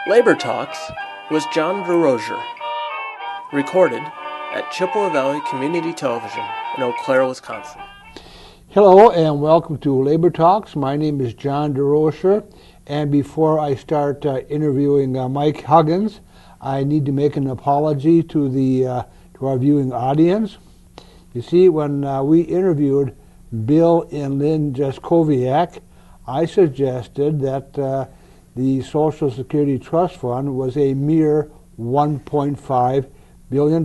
Labor Talks was John DeRosier, recorded at Chippewa Valley Community Television in Eau Claire, Wisconsin. Hello and welcome to Labor Talks. My name is John DeRosier, and before I start interviewing Mike Huggins, I need to make an apology to our viewing audience. You see, when we interviewed Bill and Lynn Jaskowiak, I suggested that the Social Security Trust Fund was a mere $1.5 billion.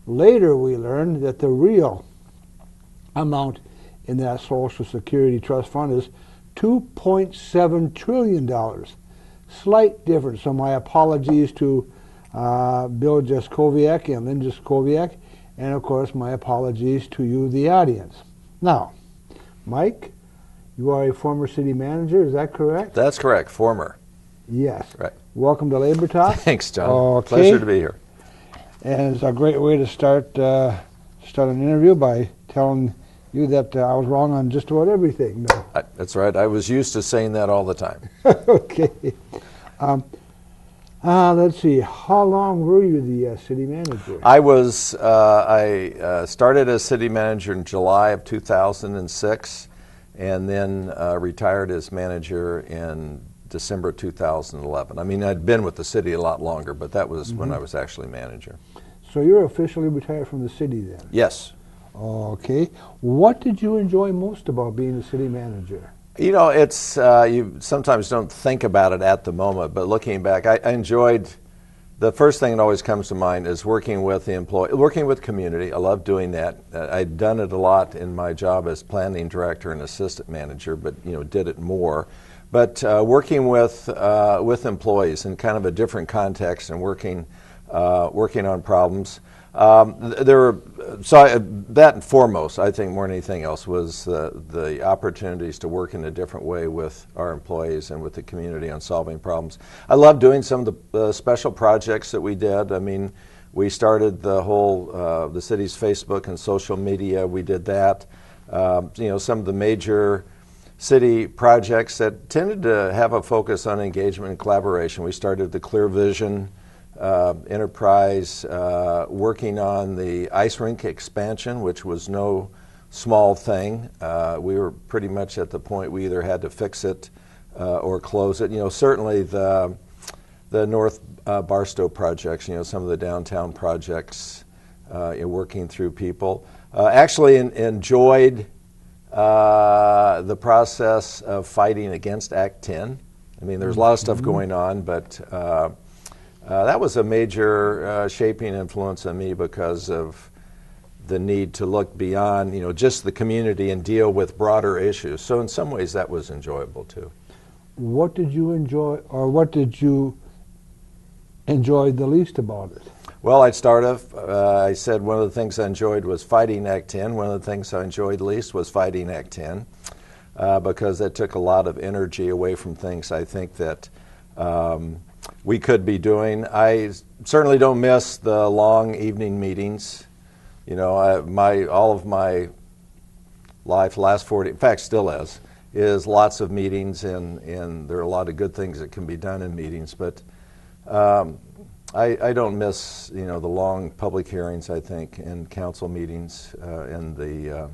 Later we learned that the real amount in that Social Security Trust Fund is $2.7 trillion. Slight difference, so my apologies to Bill Jaskowiak and Lynn Jaskowiak, and of course my apologies to you, the audience. Now, Mike, you are a former city manager, is that correct? That's correct, former. Yes. Right. Welcome to Labor Talk. Thanks, John. Okay. Pleasure to be here. And it's a great way to start an interview by telling you that I was wrong on just about everything. No. That's right. I was used to saying that all the time. Okay. Let's see. How long were you the city manager? I started as city manager in July of 2006, and then retired as manager in December 2011. I mean, I'd been with the city a lot longer, but that was when I was actually manager. So you're officially retired from the city then? Yes. Okay. What did you enjoy most about being a city manager? You know, it's you sometimes don't think about it at the moment, but looking back, I enjoyed. The first thing that always comes to mind is working with the employee, working with community. I love doing that. I'd done it a lot in my job as planning director and assistant manager, but did it more. But working with employees in kind of a different context and working on problems. That and foremost, I think more than anything else, was the opportunities to work in a different way with our employees and with the community on solving problems. I love doing some of the special projects that we did. I mean, we started the whole the city's Facebook and social media. We did that. Some of the major city projects that tended to have a focus on engagement and collaboration. We started the Clear Vision enterprise, working on the ice rink expansion, which was no small thing. We were pretty much at the point we either had to fix it or close it. Certainly the North Barstow projects, some of the downtown projects, working through people. Actually enjoyed the process of fighting against Act 10. I mean, there's a lot of stuff going on, but that was a major shaping influence on me because of the need to look beyond, just the community and deal with broader issues. So in some ways that was enjoyable too. What did you enjoy, or what did you enjoy the least about it? Well, I'd start off, I said one of the things I enjoyed was fighting Act 10. One of the things I enjoyed least was fighting Act 10 because that took a lot of energy away from things I think that we could be doing. I certainly don't miss the long evening meetings. All of my life, last 40, in fact, still is lots of meetings, and there are a lot of good things that can be done in meetings. But I don't miss, the long public hearings, I think, and council meetings and the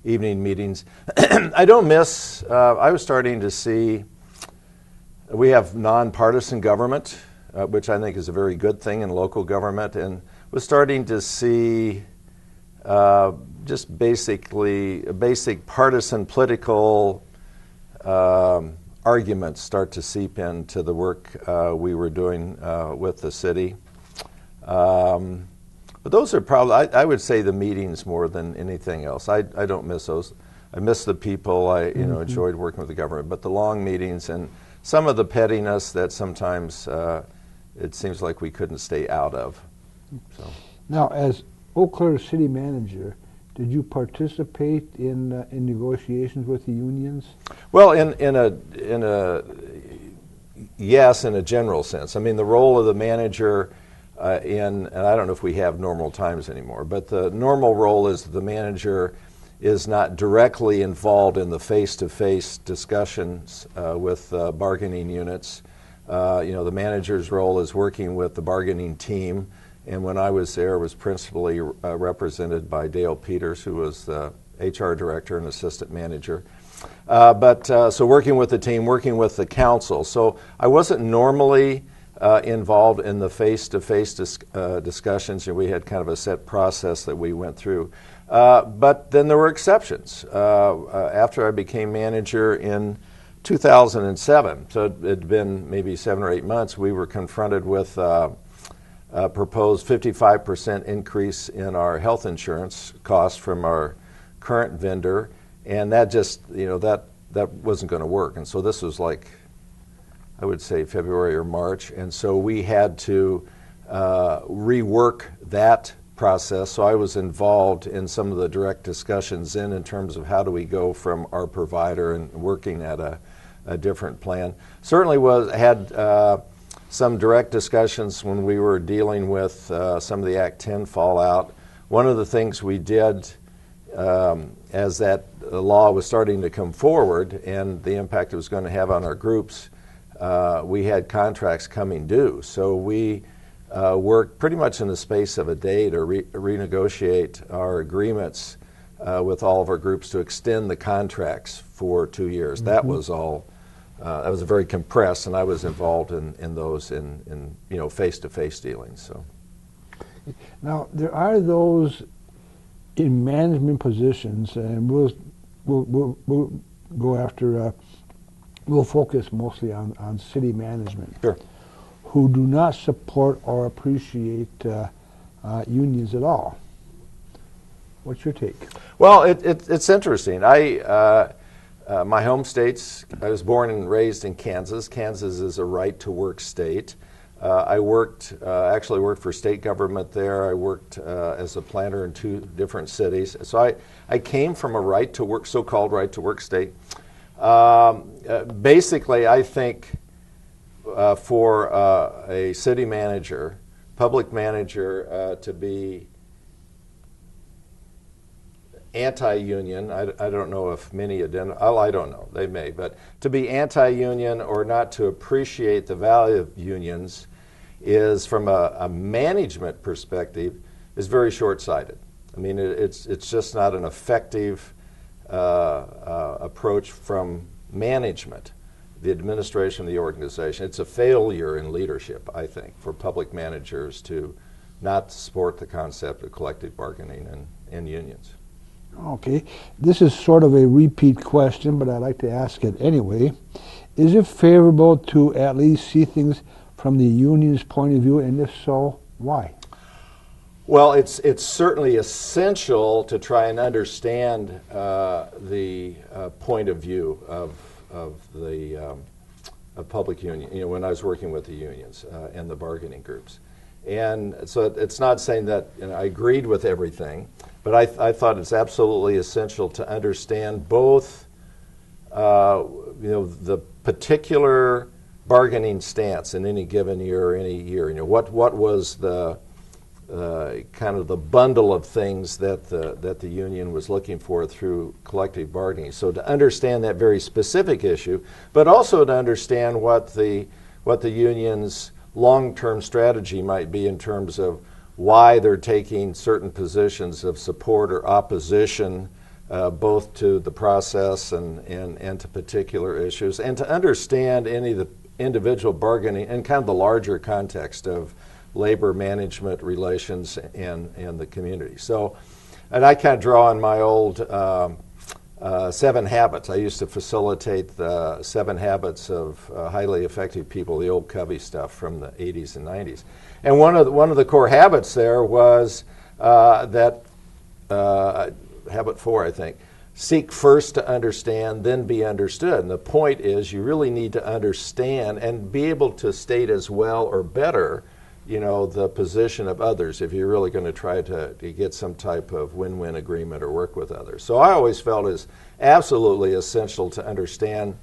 evening meetings. I don't miss. I was starting to see. We have nonpartisan government, which I think is a very good thing in local government, and was starting to see just basic partisan political arguments start to seep into the work we were doing with the city. But those are probably, I would say, the meetings more than anything else. I don't miss those. I miss the people. I enjoyed working with the government, but the long meetings and some of the pettiness that sometimes it seems like we couldn't stay out of. So. Now, as Eau Claire City Manager, did you participate in negotiations with the unions? Well, yes, in a general sense. I mean, the role of the manager and I don't know if we have normal times anymore, but the normal role is the manager is not directly involved in the face-to-face discussions with bargaining units, The manager's role is working with the bargaining team, and when I was there, it was principally represented by Dale Peters, who was the HR director and assistant manager. So working with the team, working with the council. So I wasn't normally involved in the face-to-face discussions. We had kind of a set process that we went through. But then there were exceptions. After I became manager in 2007, so it had been maybe 7 or 8 months, we were confronted with a proposed 55% increase in our health insurance costs from our current vendor, and that just, that wasn't going to work. And so this was like, I would say February or March, and so we had to rework that process. So I was involved in some of the direct discussions in terms of how do we go from our provider and working at a different plan. Certainly had some direct discussions when we were dealing with some of the Act 10 fallout. One of the things we did as that law was starting to come forward and the impact it was going to have on our groups, we had contracts coming due. So we worked pretty much in the space of a day to renegotiate our agreements with all of our groups to extend the contracts for 2 years. Mm-hmm. That was all. That was very compressed, and I was involved in those in face-to-face dealings. So now there are those in management positions, and we'll go after. We'll focus mostly on city management. Sure. Who do not support or appreciate unions at all. What's your take? Well, it's interesting. My home state's, I was born and raised in Kansas. Kansas is a right-to-work state. I actually worked for state government there. I worked as a planner in 2 different cities. So I came from a right-to-work, so-called right-to-work state. Basically, I think for a city manager, public manager, to be anti-union, I don't know if many I don't know, they may, but to be anti-union or not to appreciate the value of unions is, from a management perspective, is very short-sighted. I mean, it's just not an effective approach from management, the administration of the organization. It's a failure in leadership, I think, for public managers to not support the concept of collective bargaining and unions. Okay, this is sort of a repeat question, but I'd like to ask it anyway. Is it favorable to at least see things from the union's point of view, and if so, why? Well, it's certainly essential to try and understand the point of view of the public union. When I was working with the unions and the bargaining groups, and so it's not saying that I agreed with everything, but I thought it's absolutely essential to understand both, the particular bargaining stance in any given year or any year. What was the kind of the bundle of things that the union was looking for through collective bargaining. So to understand that very specific issue, but also to understand what the union's long-term strategy might be in terms of why they're taking certain positions of support or opposition, both to the process and to particular issues, and to understand any of the individual bargaining and kind of the larger context of labor management relations and the community. So, and I kind of draw on my old 7 habits. I used to facilitate the 7 habits of highly effective people, the old Covey stuff from the 80s and 90s. And one of the core habits there was habit 4, I think. Seek first to understand, then be understood. And the point is, you really need to understand and be able to state as well or better the position of others if you're really going to try to get some type of win-win agreement or work with others. So I always felt it's absolutely essential to understand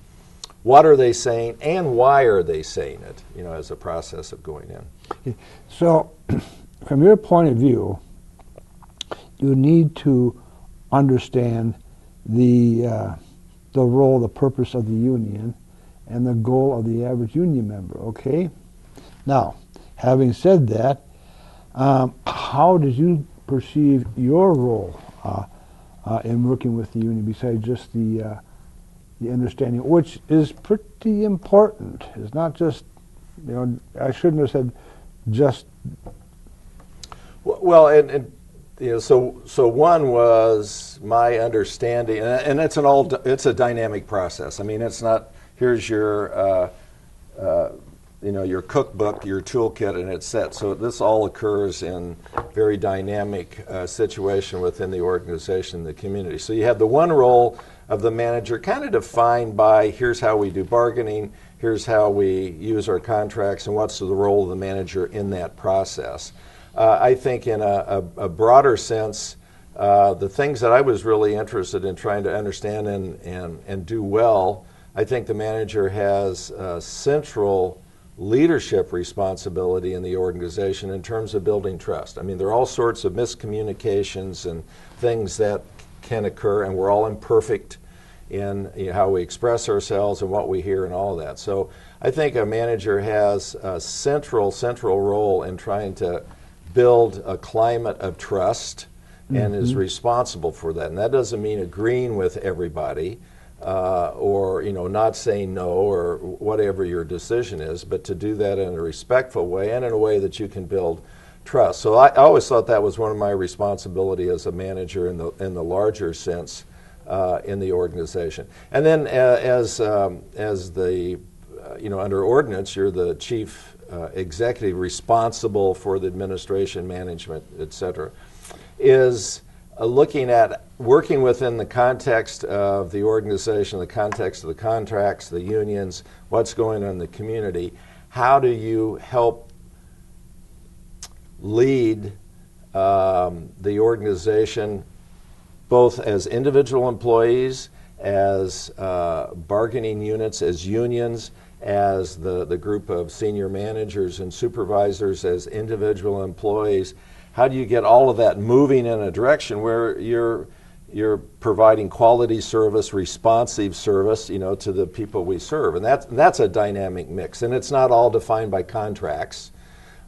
what are they saying and why are they saying it, as a process of going in. So from your point of view, you need to understand the role, the purpose of the union, and the goal of the average union member, okay? Now, having said that, how did you perceive your role in working with the union besides just the understanding, which is pretty important? It's not just, I shouldn't have said just. Well, and so one was my understanding, and it's a dynamic process. I mean, it's not here's your your cookbook, your toolkit, and it's set. So this all occurs in very dynamic situation within the organization, the community. So you have the one role of the manager kind of defined by here's how we do bargaining, here's how we use our contracts, and what's the role of the manager in that process. I think in a broader sense, the things that I was really interested in trying to understand and do well, I think the manager has central leadership responsibility in the organization in terms of building trust. I mean, there are all sorts of miscommunications and things that can occur, and we're all imperfect in how we express ourselves and what we hear and all of that. So I think a manager has a central role in trying to build a climate of trust and is responsible for that. And that doesn't mean agreeing with everybody or not saying no or whatever your decision is, but to do that in a respectful way and in a way that you can build trust. So I always thought that was one of my responsibility as a manager in the larger sense in the organization. And then as the under ordinance, you're the chief executive responsible for the administration, management, et cetera, is looking at working within the context of the organization, the context of the contracts, the unions, what's going on in the community. How do you help lead the organization both as individual employees, as bargaining units, as unions, as the group of senior managers and supervisors, as individual employees? How do you get all of that moving in a direction where you're providing quality service, responsive service, to the people we serve? And that's a dynamic mix, and it's not all defined by contracts.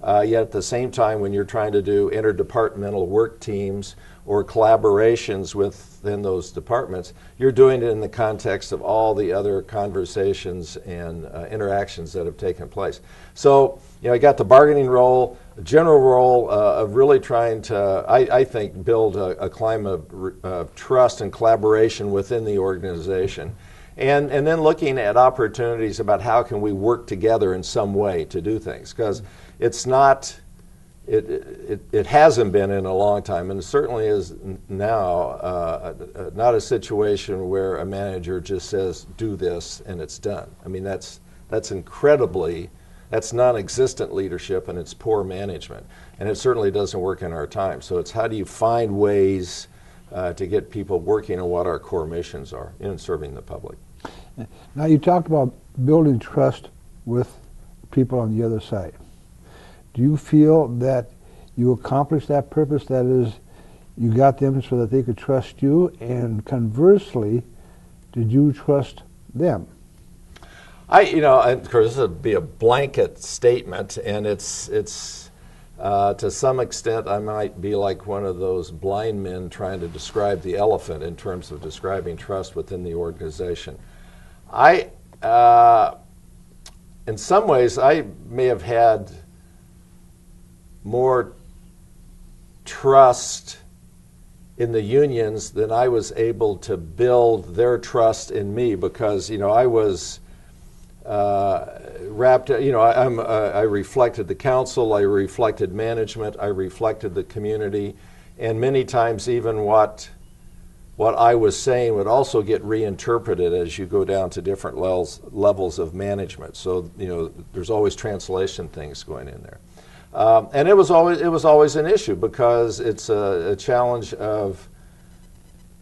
Yet at the same time, when you're trying to do interdepartmental work teams or collaborations within those departments, you're doing it in the context of all the other conversations and interactions that have taken place. So, I got the bargaining role, the general role of really trying to, I think, build a climate of trust and collaboration within the organization. And then looking at opportunities about how can we work together in some way to do things, because it's not, it hasn't been in a long time, and it certainly is now not a situation where a manager just says, do this, and it's done. I mean, that's non-existent leadership, and it's poor management. And it certainly doesn't work in our time. So it's how do you find ways to get people working on what our core missions are in serving the public. Now, you talked about building trust with people on the other side. Do you feel that you accomplished that purpose? That is, you got them so that they could trust you, and conversely, did you trust them? Of course, this would be a blanket statement, and it's to some extent, I might be like one of those blind men trying to describe the elephant in terms of describing trust within the organization. In some ways, I may have had more trust in the unions than I was able to build their trust in me, because I was wrapped. I reflected the council, I reflected management, I reflected the community, and many times even what I was saying would also get reinterpreted as you go down to different levels of management. So there's always translation things going in there. And it was always an issue, because it's a challenge of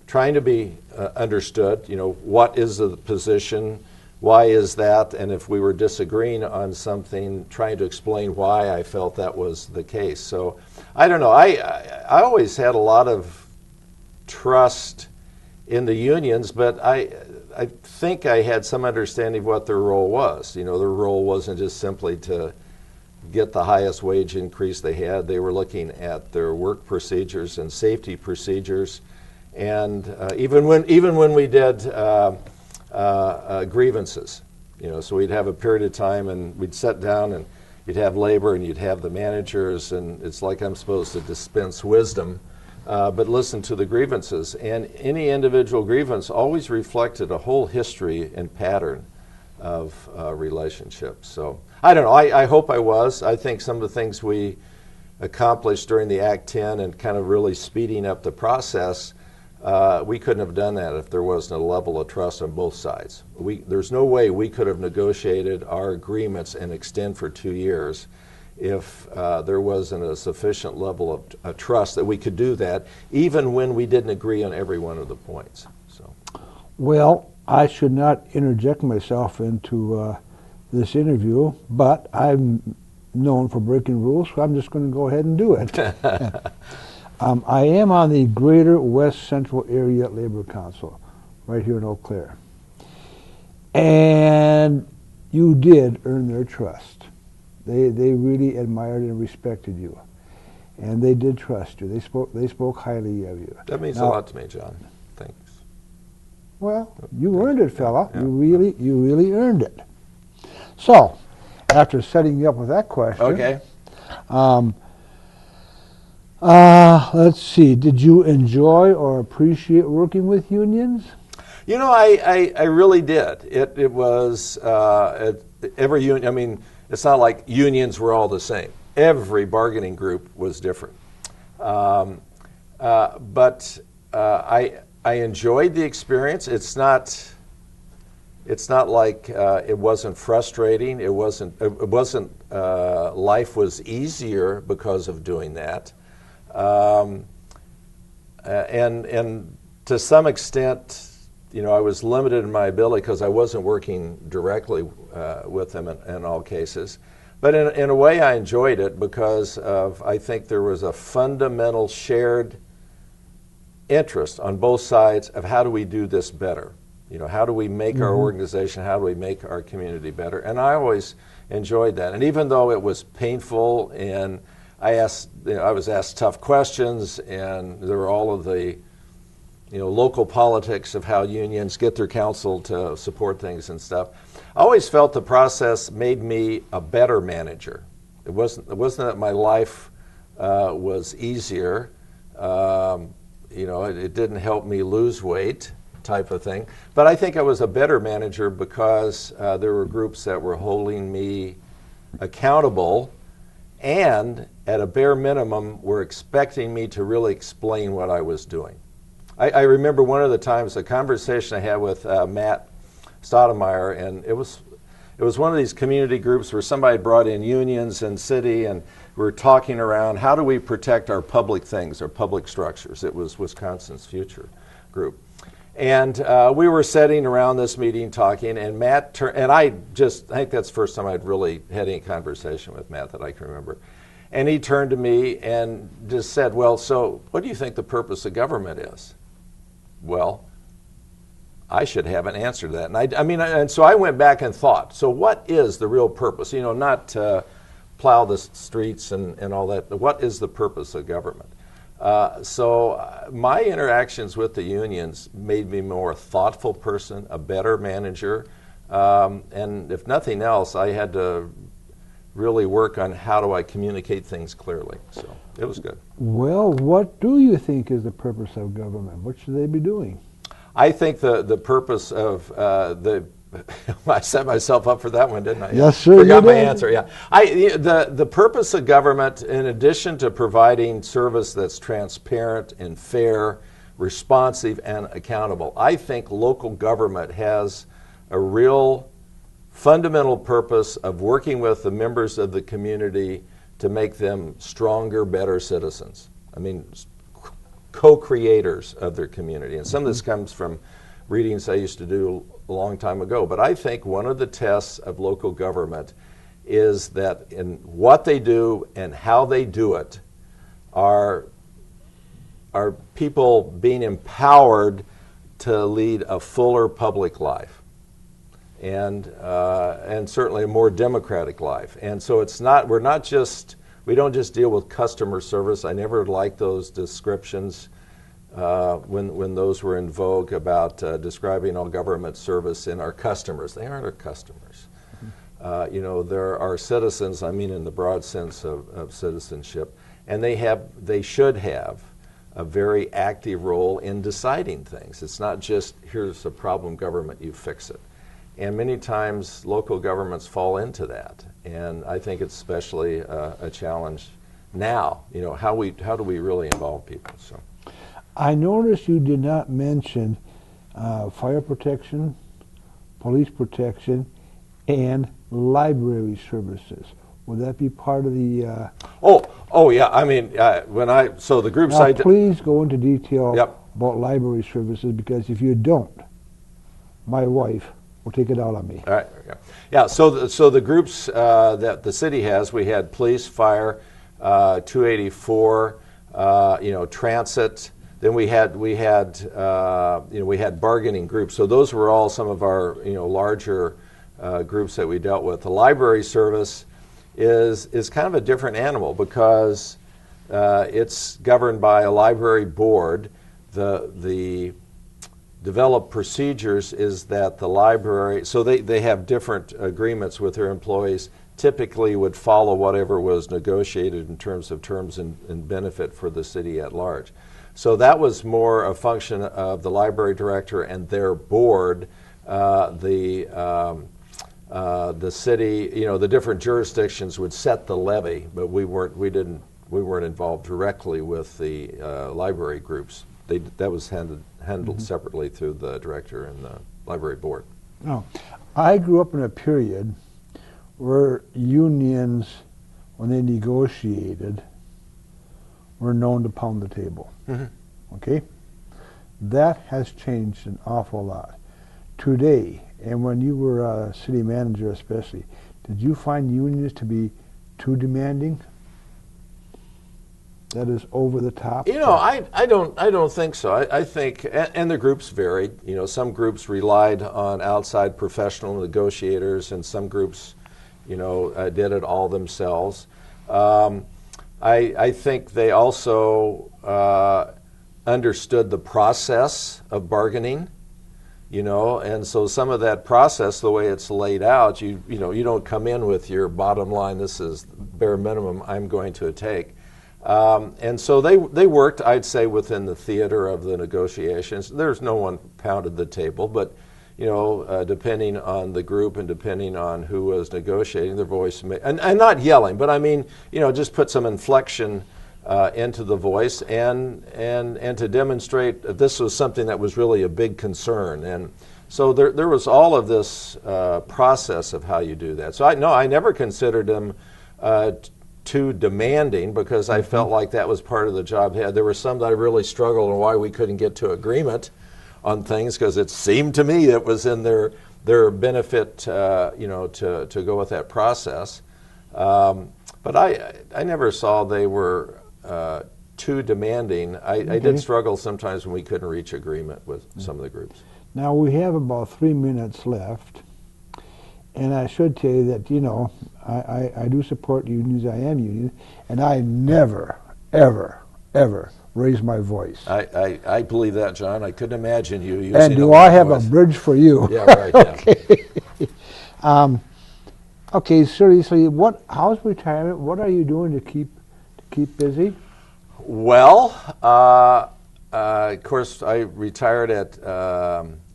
trying to be understood. What is the position? Why is that? And if we were disagreeing on something, trying to explain why I felt that was the case. So I don't know. I always had a lot of trust in the unions, but I think I had some understanding of what their role was. Their role wasn't just simply to get the highest wage increase they had. They were looking at their work procedures and safety procedures, and even when we did grievances, so we'd have a period of time and we'd sit down and you'd have labor and you'd have the managers, and it's like I'm supposed to dispense wisdom, but listen to the grievances. And any individual grievance always reflected a whole history and pattern of relationships. So I don't know. I hope I was. I think some of the things we accomplished during the Act 10 and kind of really speeding up the process, we couldn't have done that if there wasn't a level of trust on both sides. There's no way we could have negotiated our agreements and extend for 2 years if there wasn't a sufficient level of trust that we could do that, even when we didn't agree on every one of the points. So, well, I should not interject myself into this interview, but I'm known for breaking rules, so I'm just going to go ahead and do it. I am on the Greater West Central Area Labor Council, right here in Eau Claire. And you did earn their trust. They really admired and respected you, and they did trust you. They spoke highly of you. That means a lot to me, John. Thanks. Well, you earned it, fella. Yeah. You really earned it. So, after setting you up with that question, Okay. Let's see. Did you enjoy or appreciate working with unions? I really did. It was every union. I mean, it's not like unions were all the same. Every bargaining group was different. But I enjoyed the experience. It's not like it wasn't frustrating. It wasn't. Life was easier because of doing that. And to some extent, I was limited in my ability because I wasn't working directly with them in all cases. But in a way, I enjoyed it because I think there was a fundamental shared interest on both sides of how do we do this better. How do we make our organization, how do we make our community better? And I always enjoyed that. And even though it was painful and I was asked tough questions, and there were all of the local politics of how unions get their council to support things and stuff. I always felt the process made me a better manager. It wasn't that my life was easier. It didn't help me lose weight, type of thing. But I think I was a better manager because there were groups that were holding me accountable, and at a bare minimum were expecting me to really explain what I was doing. I remember one of the times, a conversation I had with Matt Stoudemire, and it was one of these community groups where somebody brought in unions and city, and we were talking around how do we protect our public things, our public structures. It was Wisconsin's Future group. And we were sitting around this meeting talking, and Matt and I think that's the first time I'd really had any conversation with Matt that I can remember. And he turned to me and just said, well, so what do you think the purpose of government is? Well, I should have an answer to that. And so I went back and thought, so what is the real purpose? Not to plow the streets and all that. What is the purpose of government? So my interactions with the unions made me a more thoughtful person, a better manager, and if nothing else, I had to really work on how do I communicate things clearly. So it was good. Well, what do you think is the purpose of government? What should they be doing? I think the purpose of I set myself up for that one, didn't I? Yes, sir. Forgot my answer. Yeah, the purpose of government, in addition to providing service that's transparent and fair, responsive, and accountable, I think local government has a real fundamental purpose of working with the members of the community to make them stronger, better citizens. Co-creators of their community. And some of this comes from readings I used to do a long time ago. But I think one of the tests of local government is that in what they do and how they do it are people being empowered to lead a fuller public life, and certainly a more democratic life. And so we don't just deal with customer service. I never liked those descriptions when those were in vogue about describing all government service in our customers. They aren't our customers. There are citizens, I mean in the broad sense of citizenship, and they should have a very active role in deciding things. It's not just, here's a problem, government, you fix it. And many times local governments fall into that. And I think it's especially a challenge now. How do we really involve people? So, I noticed you did not mention fire protection, police protection, and library services. Would that be part of the? Oh yeah. I mean, so the groups. Now, please go into detail Yep. about library services, because if you don't, my wife will take it out on me. All right. Yeah. So the groups that the city has, we had police, fire, 284, transit. Then we had bargaining groups. So those were all some of our larger groups that we dealt with. The library service is kind of a different animal because it's governed by a library board. The developed procedures is that the library, so they have different agreements with their employees, typically would follow whatever was negotiated in terms of terms and benefit for the city at large. So that was more a function of the library director and their board. The city, the different jurisdictions would set the levy, but we weren't involved directly with the library groups. That was handled separately through the director and the library board. No, I grew up in a period where unions, when they negotiated, were known to pound the table. Mm-hmm. Okay? That has changed an awful lot. Today, and when you were a city manager especially, did you find unions to be too demanding? That is over the top? I don't think so. I think, and the groups varied. Some groups relied on outside professional negotiators, and some groups, did it all themselves. I think they also understood the process of bargaining, and so some of that process, the way it's laid out, you don't come in with your bottom line, this is bare minimum I'm going to take. And so they worked, I'd say, within the theater of the negotiations. There's no one pounded the table, but depending on the group and depending on who was negotiating, their voice and not yelling, but I mean, just put some inflection into the voice and to demonstrate that this was something that was really a big concern. And so there was all of this process of how you do that. So I never considered them too demanding, because I felt like that was part of the job. There were some that I really struggled on why we couldn't get to agreement on things, because it seemed to me it was in their benefit, to go with that process. But I never saw they were too demanding. I did struggle sometimes when we couldn't reach agreement with some of the groups. Now we have about 3 minutes left. And I should tell you that, I do support unions. I am union, and I never, ever, ever raise my voice. I believe that, John. I couldn't imagine you using. And do I have a bridge for you? Yeah, right. Okay. Yeah. Okay. Seriously, how's retirement? What are you doing to keep busy? Well, of course, I retired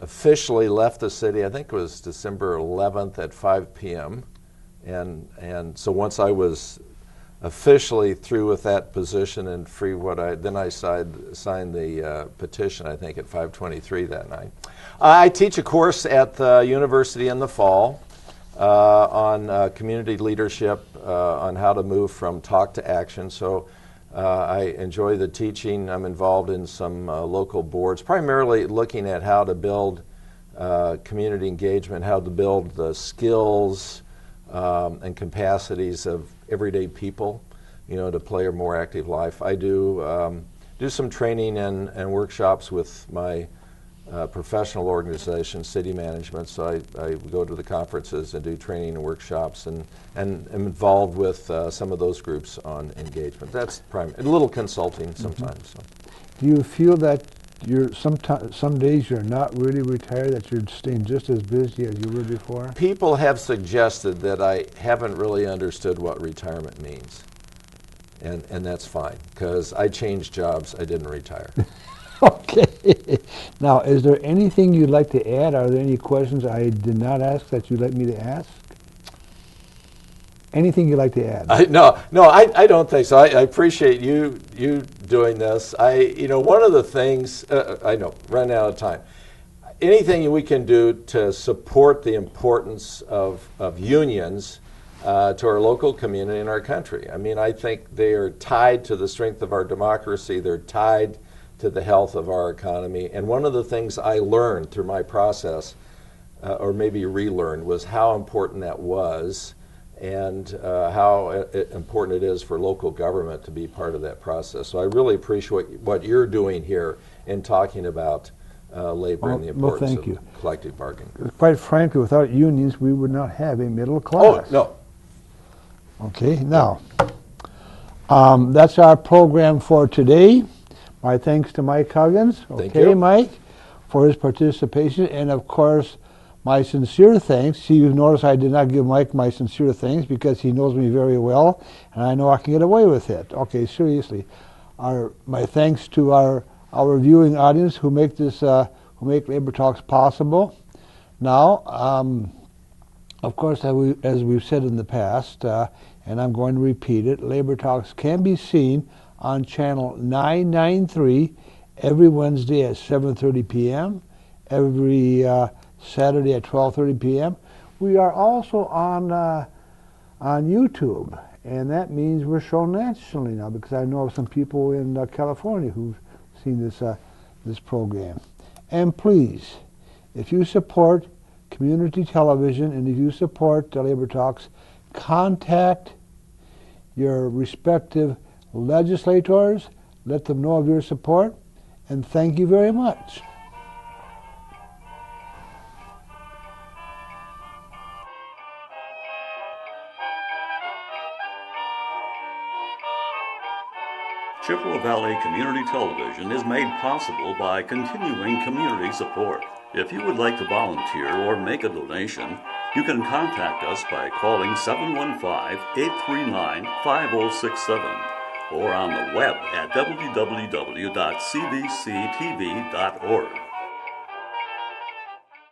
officially left the city, I think it was December 11th at 5 p.m. And so once I was officially through with that position and free, then I signed the petition, I think, at 5:23 that night. I teach a course at the university in the fall on community leadership, on how to move from talk to action. So I enjoy the teaching. I'm involved in some local boards, primarily looking at how to build community engagement, how to build the skills and capacities of everyday people, to play a more active life. I do some training and workshops with my professional organizations, city management. So I go to the conferences and do training and workshops, and am involved with some of those groups on engagement. That's a little consulting sometimes. So. Do you feel that some days you're not really retired, that you're staying just as busy as you were before? People have suggested that I haven't really understood what retirement means. And that's fine, because I changed jobs, I didn't retire. Okay. Now, is there anything you'd like to add? Are there any questions I did not ask that you'd like me to ask? Anything you'd like to add? No, I don't think so. I appreciate you doing this. One of the things, I know, running out of time. Anything we can do to support the importance of unions to our local community and our country. I mean, I think they are tied to the strength of our democracy. They're tied to the health of our economy. And one of the things I learned through my process, or maybe relearned, was how important that was, and how important it is for local government to be part of that process. So I really appreciate what you're doing here in talking about labor and the importance of collective bargaining. Quite frankly, without unions, we would not have a middle class. Oh, no. Okay, now, that's our program for today. My thanks to Mike Huggins. Thank you. Mike, for his participation, and of course, my sincere thanks. See, you've noticed I did not give Mike my sincere thanks because he knows me very well, and I know I can get away with it. Okay, seriously, my thanks to our viewing audience who make Labor Talks possible. Now, of course, as we've said in the past, and I'm going to repeat it, Labor Talks can be seen on channel 993 every Wednesday at 7:30 p.m., every Saturday at 12:30 p.m. We are also on YouTube, and that means we're shown nationally now, because I know of some people in California who've seen this program. And please, if you support community television and if you support Labor Talks, contact your respective legislators, let them know of your support, and thank you very much. Chippewa Valley Community Television is made possible by continuing community support. If you would like to volunteer or make a donation, you can contact us by calling 715-839-5067 or on the web at www.cbctv.org.